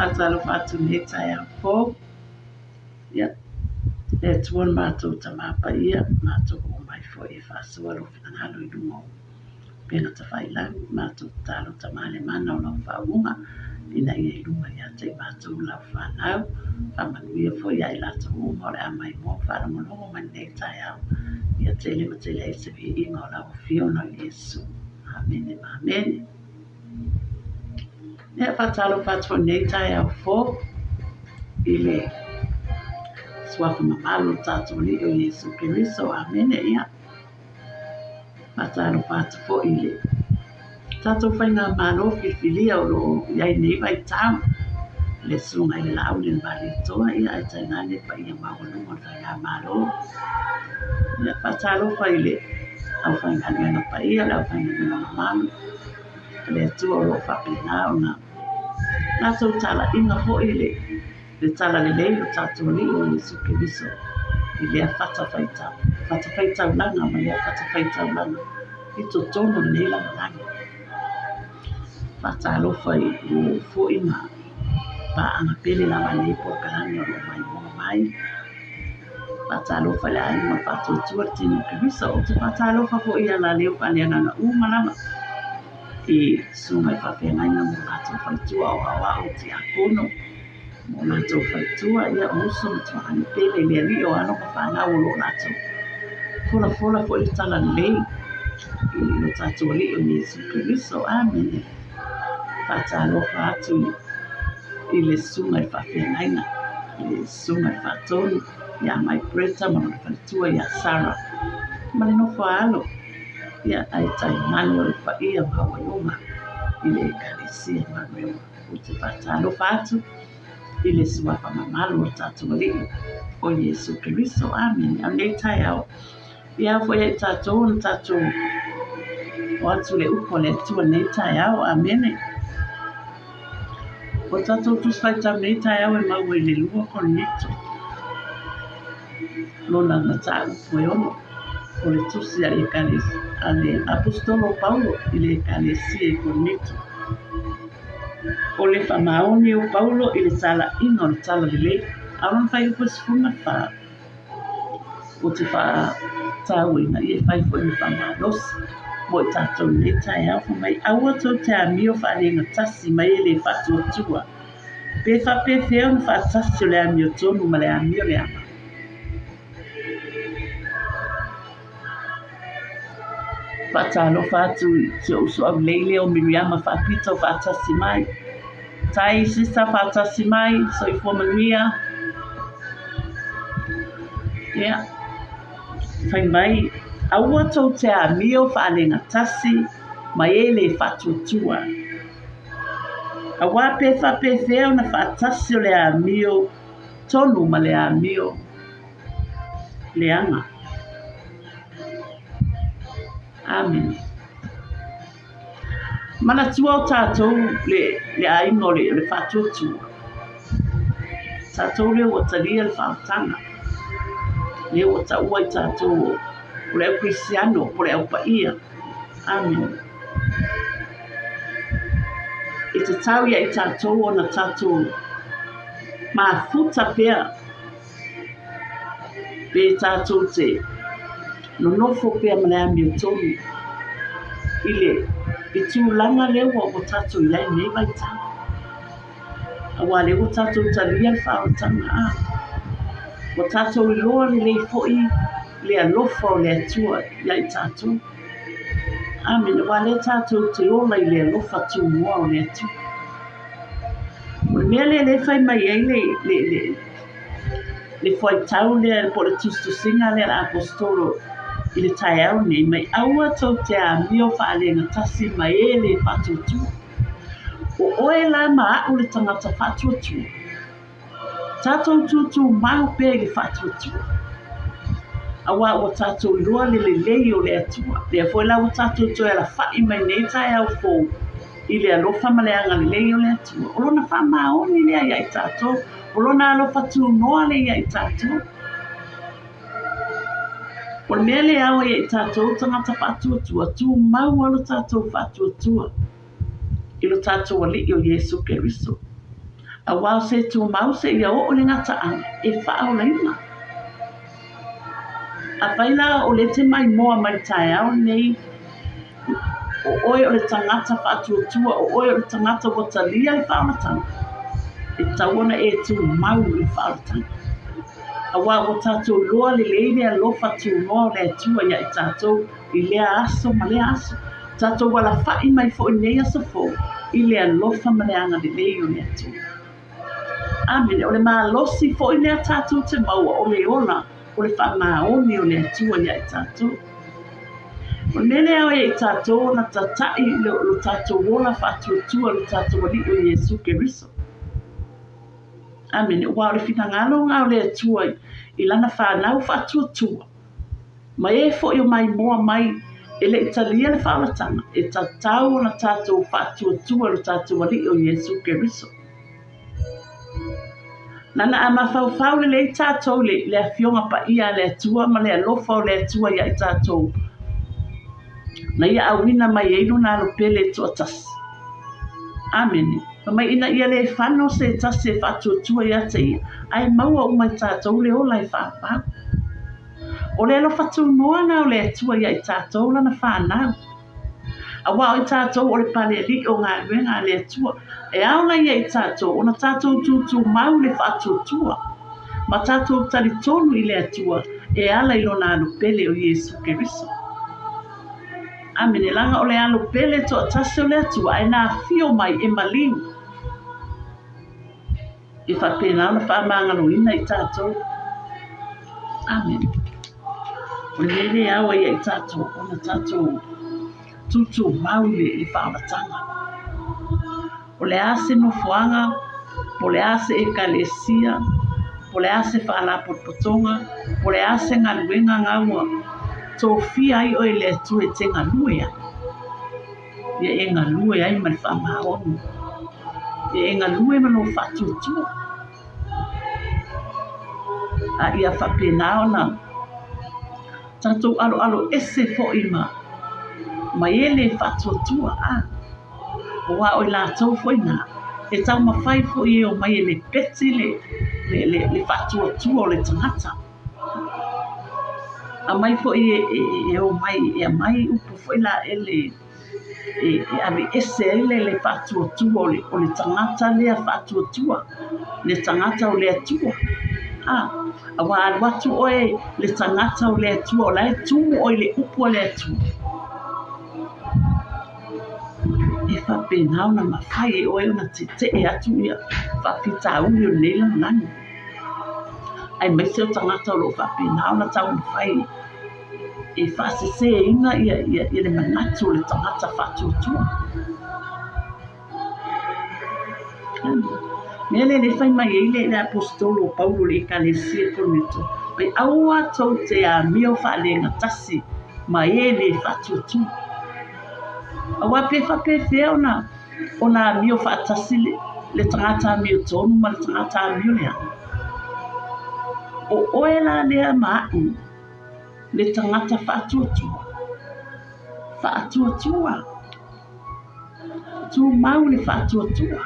Atalo fatu ne tai au fo. Ia. E tuon mātou ta mapa ia. Mātou o mai fo e whāsuaro whitanalo I rungo. Pena ta whailang. Mātou talo ta male mana o lau whaunga. Ina ia I runga ia te mātou lau whanau. Whamanuia fo ia I lata o more a mai mo wharamolongo man ne tai au. Ia te lima te lei se vi inga o lau whiona Yesu. Amen. Amen. Ia whatalo whatu ne tai au fo. Ile swafa mamalo tatu li o Yesu Keriso. Amen. Ia. Matalo fatu fo ile. Tatu whainga malo whiwhilia o lo iai nei vai tau. Le sunga I le lau le mbari toa ia ai tainane pa ia mawalunga whainga malo. Ia patalo fa ile. Au whainga nena pa ia, au whainga nena mamalo. Le tua o lo whapina o na. Nato tala inga fo ile. Le tala le leilo tatu li o Yesu Keriso. Ile a fata whaitau. Fata whaitau langa, ma ia fata whaitau langa. Ito tono le leila langa. Fata alofa I o fo ina. Pa anga pele la wale po kalani o lo mai mo mai. Fata alofa le aima fata utua tino Keriso. O te fata alofa fo ia la leo pa lea nana umalama. E sunga I whawhengaina mo lato whaitua o awa o te akono. Mo lato whaitua ia oso mo te wahani pele lea li o ano ka whanau o lo lato. Fola fo I tala lei. I lo tato li o Yesu Keriso. Amen. Fata alofa atu I le sunga I whawhengaina. I le sunga I whatonu. Ia mai preta mo na whaitua ia Sara. Ma le no whaalo. Ia ai tai manu o pa ia mawalunga. I le ekalesia Manuel. O te whatalo whatu. I le suafa mamalo o tatu wali. O Yesu Keriso. Amen. Au nei tai au. Ia fo ia tatu o tatu. O atu le upo le tua nei tai au. Amen. O tatu tu swaita nei tai au e mau I le lua konito. Lona na ta upo e ono. O le tusi a ekalesia. Ale apostolo Paulo I le ekalesia konito. O le whamaoni o Paulo I le tala ino le tala le le. Aron whai upo sifuna wha. O te wha tau ina I e whai fo I whamalosi. Mo I tātou le tai au wha mai aua tau te amio wha renga tasi mai e le whatu o tua. Pe wha pe feo na wha tasi o le amio tonu ma le amio le ama. Whatalo whatu te uso au leile o Miriama whapita o whatasi mai. Tai sisa whatasi mai, so I fo manuia. Yeah. Whai mai, aua tau te amio whalenga tasi, mai e le whatu tua. Awa pe whape feo na whatasi o le amio, tonu ma le amio, le anga. Amen. Mana tua o tātou le aingo le whatu tua. Tātou le o talia le whautanga. Le o ta ua I tātou o le au Cristiano, o le au paia. Amen. E te tau ia I tātou o na tātou mafuta pea. Pe tātou te no nofo pea mana amio tonu. Ile I tūlanga leo o tātou iai nei vai tau. Awa leo tātou talia le whaotanga a. O tātou I loa le lei fo'i le alofa o le atua iai tātou. Amen. Awa le tātou te ola I le alofa tu mua o le atua. O mea le whai mai ei le whai tau le po le tustu singa le apostolo I le tai au nei mai aua tau te amio whaalenga tasi mai e le whatutu. O oe la maa o le tangata whatutu. Tātou tutu mau pe le whatutu. Awa o tātou lua le lei o le atua. Le foi la o tātou to e la whai mai nei tai au fō. I le alofa ma le anga le lei o le atua. O lona wha maoni le ai tātou. O lona alofa tu noa le ai tātou. O le mea le awa I tātou tangata whatuatua, tu mau alo tātou whatuatua. I lo tātou ali o Yesu Keriso. A wao se tu mau se ia o le ngata anga e whao leina. A whaila o le te mai moa mai tae au nei o oe o le tangata whātua o oe o le tangata watalia i whaamatanga. E tauona e tu mau i whaamatanga. A wā o tātou loa le leile a lofa tu noa o le atua ia i tātou i lea aso ma lea aso. Tātou wala whai mai fo i nei aso fo i lea lofa ma le anga le lei o le atua. Amene, o le maa losi fo i lea tātou te maua o le ona o le wha maa oni o le atua ia i tātou. O nene au e i tātou na tatai lo tātou wola whātua le tātou wali o Yesu Keriso. Amene, o wao le whina ngalo ngā o le atua i lana whanau whātua. Ma e fo i o mai moa mai e le italia le whaalatanga e tātou na tātou whātua le tātou wali o Yesu Keriso. Nana a mawhau le lei tātou le awhionga pa ia le atua ma le alofa o le atua ia i tātou. Na ia awina mai einu nā lopele tua tasi. Amene. Ma mai ina ia le whano se tasi e whātua ia te ia. Ai maua umai tātou le ola i whāpau. O le alofa tu noa na o le atua ia i tātou lana whanau. A wao i tātou o le pale li o ngā ruenga le atua. E aunga ia i tātou, ona tātou tūtū mau le whātua. Ma tātou tari tonu i le atua, e ala i lona alo pele o Yesu Keriso. Amene langa o le alo pele to atase o le atua, e nā fio mai e maliu. E whapena ona whamangalo ina i tātou. Amen. O le awa ia i tātou, ona tātou tūtū mau le whaamatanga. O le ase no fuanga, po le ase e kalesia, po le ase whaala potpotonga, po le ase ngā luenga ngaua, tō fia ai o le atu e te ngā luea. Ia e ngā luea ai mai whamahonu. Ia e ngā lue mano whatutua. A ia whapenao na, tātou alo ese fo ima, mai e le whatutua a. O wa o la tau foi na e tau mawhai fo i o mai le peti le whatua tua o le tangata. A mai fo i e o mai e a mai upo foi la ele e ave ese ele le whatua tua o le tangata le a whatua tua. Le tangata o le atua. A wa watu oe le tangata o le atua o la e tumu o le upo o le atua. E whapenau na mawhai e oe ona te e atu ia whapita uri o neila nani. Ai mai seo tangata o lo whapenau na tau mawhai e whasese e ina ia le manatu o le tangata whatuatua. Mele le whai mai eile le apostolo o Paulo le kalesia Korinto. Mai aua tau te a mio whalenga tasi mai e le whatuatua. Awa pe whapewhea ona mio whaatasi le tangata mio tonu ma le tangata mio lea. O oela lea maau le tangata whaatuatua. Whaatuatua. Tu mau le whaatuatua.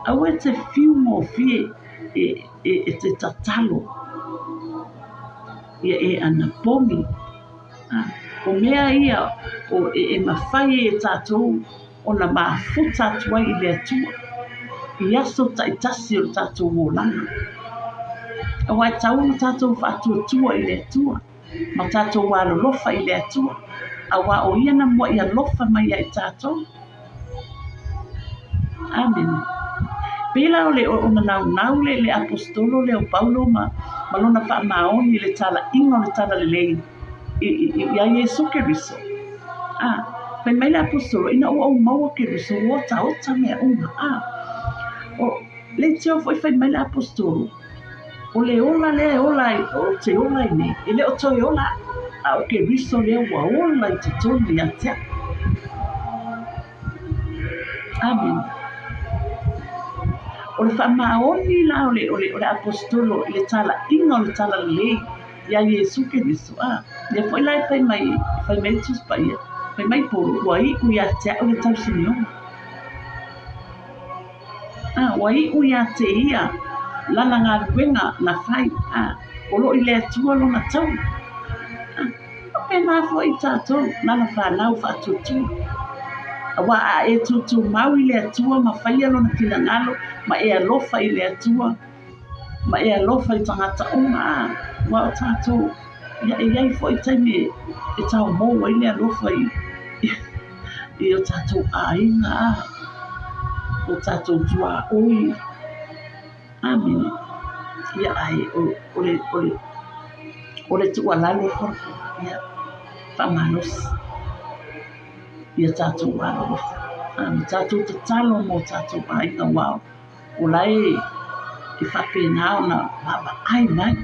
Awe te whiu mo fie e te tatalo. Ia e ana pomi. O mea ia o e mawhai e tātou o na mafuta atua i le atua. I aso taitasi o tātou o lana. A wai tau na tātou whātua i le atua. Ma tātou wālo lofa i le atua. A wā o ia na mua ia lofa mai ai tātou. Amen. Pela o le o na nau le apostolo le o Paulo ma lona wha maoni le tala ingo le tala le lei. Ia Yesu Keriso. Pai mai le apostolo ina o maua Keriso o ta mea uma. O le teo foi fai mai le apostolo. O le ola o te ola i ne. E le o toi ola a o Keriso le ua ola i te tonu i atea. Amen. O le whamaoni la o le apostolo i le tala inga o le tala le lei. Ia Yesu Keriso. Le foi lai fai mai tus paia. Fai mai poro ua i ui atea o le tau sinio. wai uia te ia lana ngā ruenga na whai o lo i le atua lo na tau pe nā fo i tātou nana whanau whātutu wa e tutu mau i le atua ma whaia lo na tina ngalo ma e alofa i le atua ma e alofa i tangata onga wa o tātou ia e iai fo i taimi e tau mō wa i le alofa i o tātou ainga o tātou tua oi amen ia ai o le tua lalo forfo ia whamanos ia tātou walo tātou te talo mo tātou ainga wao o lai i whapena o na baba ai mai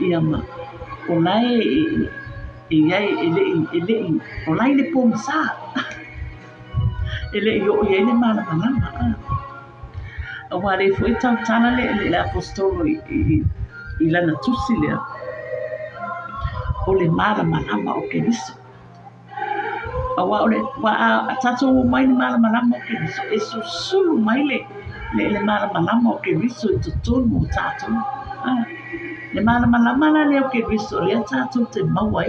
ia ma o lai iai ele o lai le pomsa ele yo ye le mala mala wa le foi tau tana le apostolo i lana tusi le o le mala malama o Keriso wa ole wa tatu mai le mala malama o Keriso e susulu mai le mala malama o Keriso i tutunu tatu le mala malama la le o Keriso le tatu te maua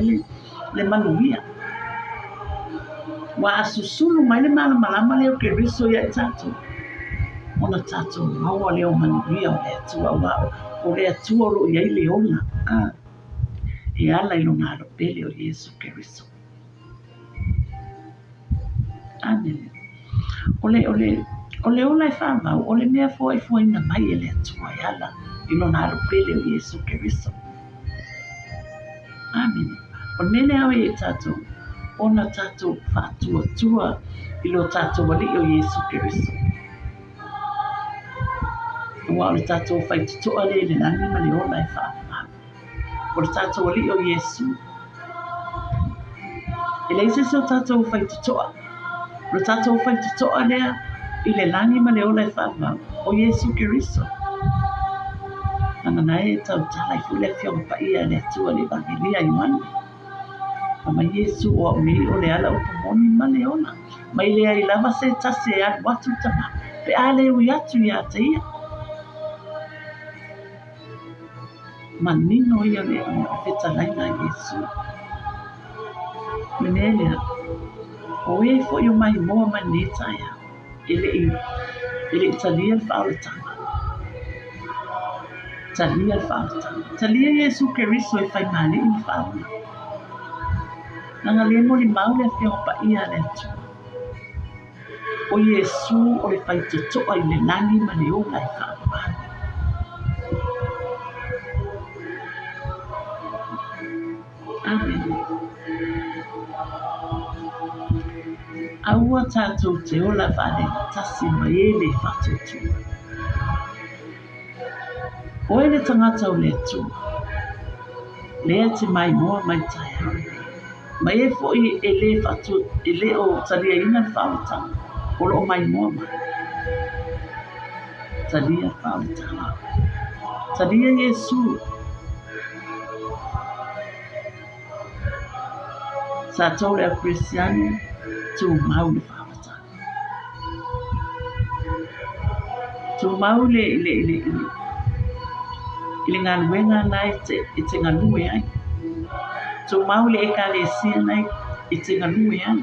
le manuia wa susulu mai le mala malama le o Keriso ia tatu ona tatu maua le o manuia o le atua wa o le atua lo ia le ona e ala i longa lo pele o Yesu Keriso amen ole ola e whama ole mea fo ina mai e le atua e ala i longa lo pele o Yesu Keriso amen o mele au e tatu ona tatu whātua tua i lo tatu wali o Yesu Keriso wa ole tatu whaitutoa le nani ma le ola e whama o le tatu wali o Yesu e leise se o tatu whaitutoa o le tatu whaitutoa lea i le nani ma le ola e whama o Yesu Keriso nana nae tau tala i fule fiong pa ia le atua le evangelia i wani ma Yesu o me o le ala o pomoni ma le ona ma i lea i lava se tase e atu watu tama pe ale ui atu i ata ia ma nino ia le whetalaina Yesu menelea o e fo i mai moa ma neta ia ele i talia le whaaletanga talia le whaaletanga talia Yesu Keriso e whai mali i whauna nanga le mo li mau le whio pa ia le atu o Yesu o le whai tutoa i le nani ma le o lai whaamani amen aua tātou te ola vale tasi mai e le whatutua o e le tangata o le atu lea te mai moa mai tai mai e fo e le whatu e le o talia ina whautanga o lo mai moa mai talia whautanga talia Yesu sa tau le Kristiano tu mau le whamatanga tu mau le ngā luenga nai i te ngalue ai tu mau le ekalesia nai i te ngalue ai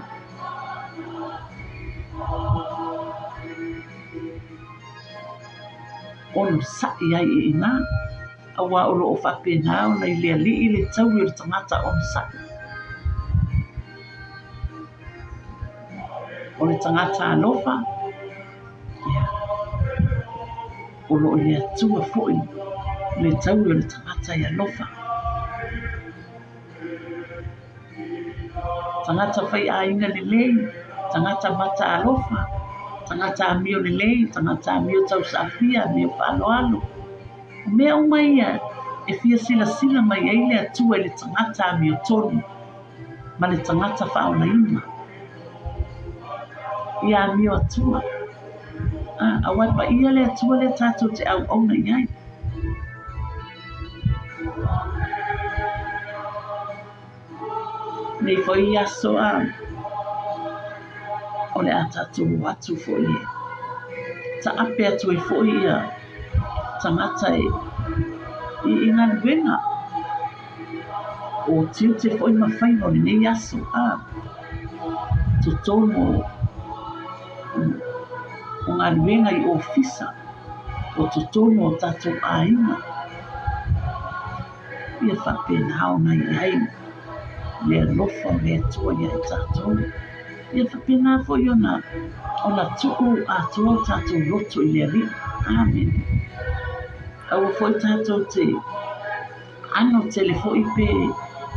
ono sa'i ai i ina awa o lo o whapenao nei le ali i le tau i le tangata ono sa'i o le tangata alofa o lo le atua fo'i le tau o le tangata i alofa tangata whai a inga le lei tangata mata alofa tangata amio le lei tangata amio tau safia amio whaloalo o mea o mai ia e fia sila mai ai le atua i le tangata amio tonu ma le tangata whaona ima ia amio atua awai pa ia le atua le tātou te au auna iai nei foi ia soa o le a tātou atu fo ia ta ape atu i fo'i ia tangata i ngā luenga o tiu te fo'i mawhaino ni nei aso to tono o ngā luenga i ofisa o to tono o tatou aina ia whapena o nei ai le lofa le atua ia i tatou ia whapena fo'i ona tuku atua o tatou loto i le ri. Amen. Au fo'i tatou te ano tele fo'i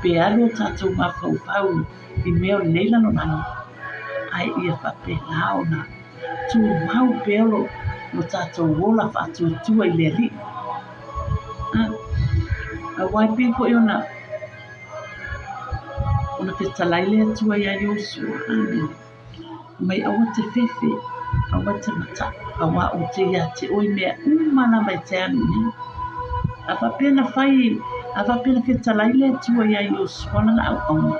pe alo tatou mawhau i mea o nei lano nano ai ia whapena ona tu mau pelo no tatou wola whatuatua i le ri. Awai pe fo'i ona te talai le atua ia i osu. Amen. Mai awa te fefe, awa te mata, awa o te ia te oi mea umana mai te anu ne. Awa pena whetalai le atua ia i osu wana na au auna.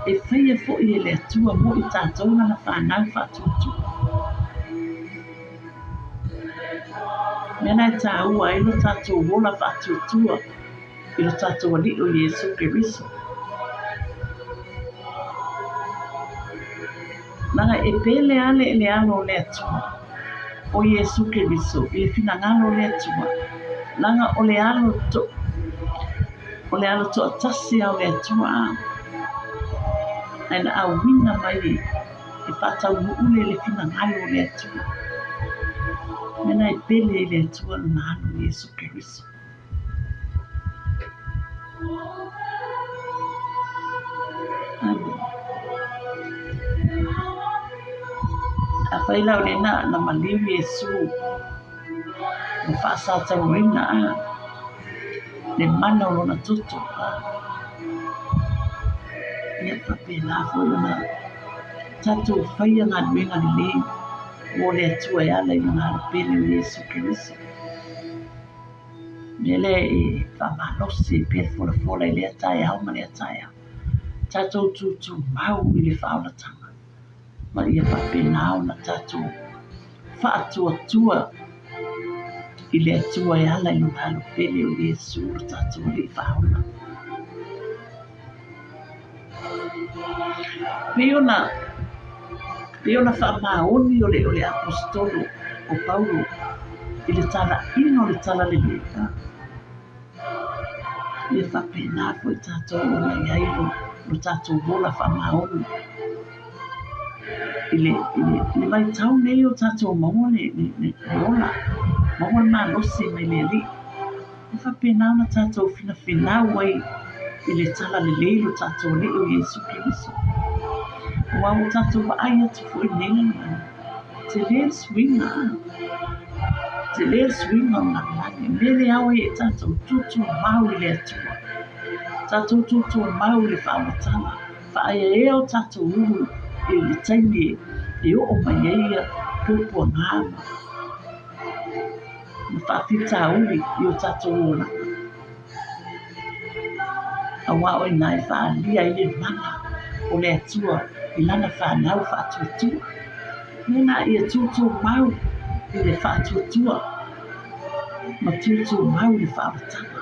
E whai e fo'i e le atua mo i tātou na whanau whatutu. Mena e tā ua ilo tātou wola whatutua, ilo tātou ali o Yesu Keriso. Nanga e pele ale le alo le atua o Yesu Keriso i le finangalo le atua. Nanga o le alo to atasi au le atua ai na awina mai e whatau ule le finangalo le atua. Mena e pele le atua na alo Yesu Keriso. Amen. A whaila o le na maliu Yesu o whaasata roina le mana o lona tuto ia whapena fo na tatou whaia ngā nuenga ni le o le atua e ala i ngā pele o Yesu Keriso. Mele e whamalosi pe fola i le atai au ma le atai au. Tatou tutu mau i le whaolatanga. Ma ia whapena au na tatou whaatua i le atua e ala i ngā pele o Yesu o tatou le whaola. Pe ona whamaoni o le apostolo o Paulo i le tala ino le tala le leka. Ia whapena fo i tatou o na iailo no tatou wola whamaoni. Le vai tau nei o tatou maua le ola. Maua ma losi mai le li. E whapena na tatou whina wai i le tala le leilo tatou le o Yesu Keriso. Wa o tatou wa ai atu fo i nena na. Te le swinga o na lani. Mele awa i e tatou tutu mau i le atua. Tatou tutu mau i le whaamatanga. Whaaya e au tatou uru i le taimi e o mai eia pupua ngāma. Ma whaafita uri i o tatou ola. Awa o nai whaalia i le mana o le atua i lana whanau whaatuatua. Nena i a tutu mau i le whaatuatua. Ma tutu mau i le whaamatanga.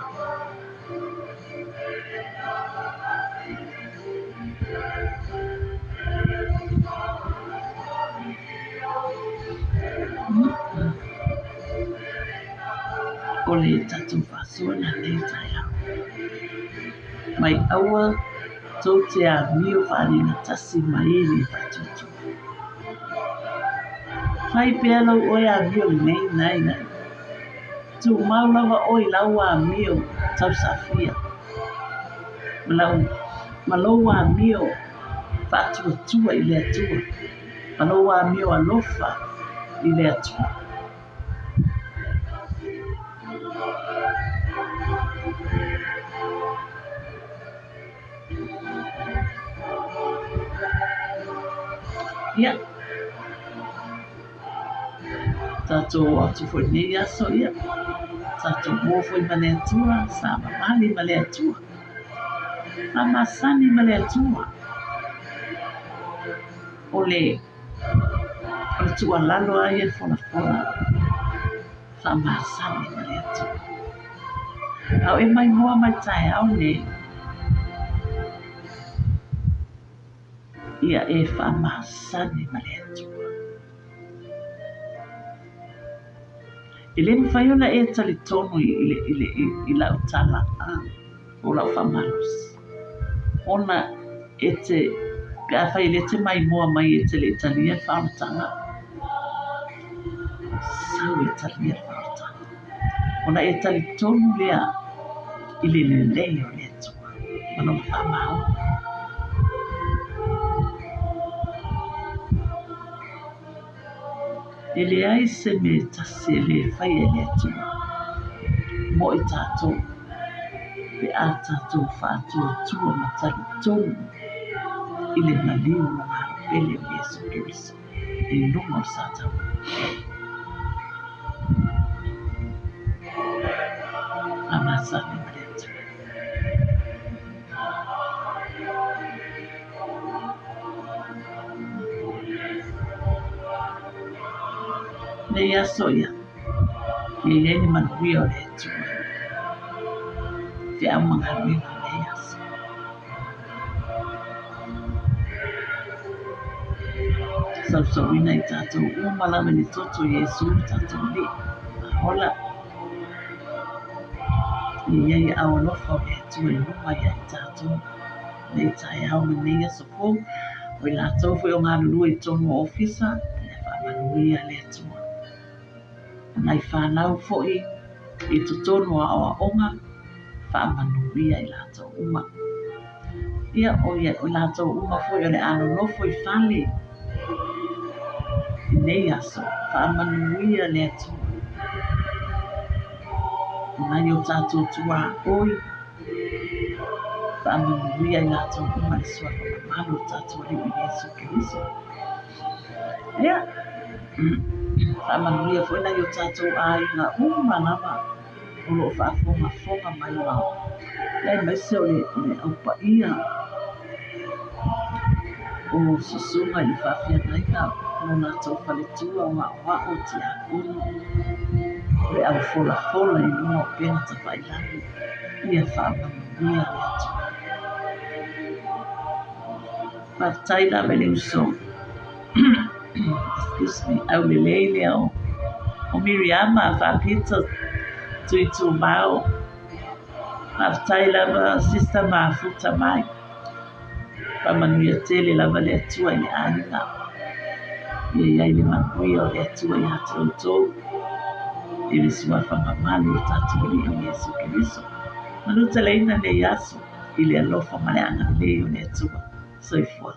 O le tatou whaasua na nei tai au. Mai aua tau te a mio whaarina tasi mai e le whatutu. Whai pēa lau oi a mio nei nai. Tu mau lawa oi lau a mio tau safia. Malau a mio whatuatua i le atua. Malau a mio alofa i le atua. Ia. Tatou atu foi nei aso ia. Tatou mo foi male atua, sa mamali male atua. Mamasani male atua. Ole tua lalo ai e fona. whamasani ma le atua. Au e mai mua mai tae au ne ia e whamasani ma le atua. I le mwhaiona e tali tonu i lau tala o lau whamalusi. Ona e te pia whai le te mai mua mai e te le talia whaotanga. Sau e talia whaotanga. Ona e tali tonu lea i le leo le atua. Mana whamau. E le ai se me tasi le whai e le atua. Mo i tātou. Pe a tātou whātua tua ma tali tonu. I le maliu na ngāro pele o Yesu Kiriso. I lunga o sātau. Amasani ma le atua. Ne ia soia. Ia ia ni manuia o le atua. Te au mga ruina le ia so. Sausauina i tātou umalama ni toto Yesu tātou li. Hola. Ia ia au alofa o le atua i luma ia i tātou. Nei tae au na nei asopo. O i lātou fwe o ngā lulu i tonu o ofisa. Ia whamanuia le atua. Nai whanau fo'i i tutonu a oa onga. Whamanuia i lātou uma. Ia o lātou uma fo'i o le ano nofo i whali. I nei aso. Whamanuia le atua. Nai o tātou tua oi. Whamanuia i lātou uma le sua whamamalo tātou li i Yesu Kiriso. Ia. Whamanuia fo'i nai o tātou a i ngā uma nama. O lo whaafonga mai wao. Lai mai se o le aupa ia. O susunga i whawhia naika. O nā tau whale tua o ngā wao ti a kuno. Le au fola fola i luma o pena ta whailani. Ia whamanuia le atua. Whataila me le uso. Excuse me. Au le leile o Miriama a whapita tui tū mau. Maftai lava sista mafuta mai. Pamanuia tele lava le atua i aina. Ia iai le manuia o le atua i hata utou. I le sua whamamalu o tātou li o Yesu Kiriso. Manuta leina le yaso. I le alofa maleanga le o le atua. Soifua.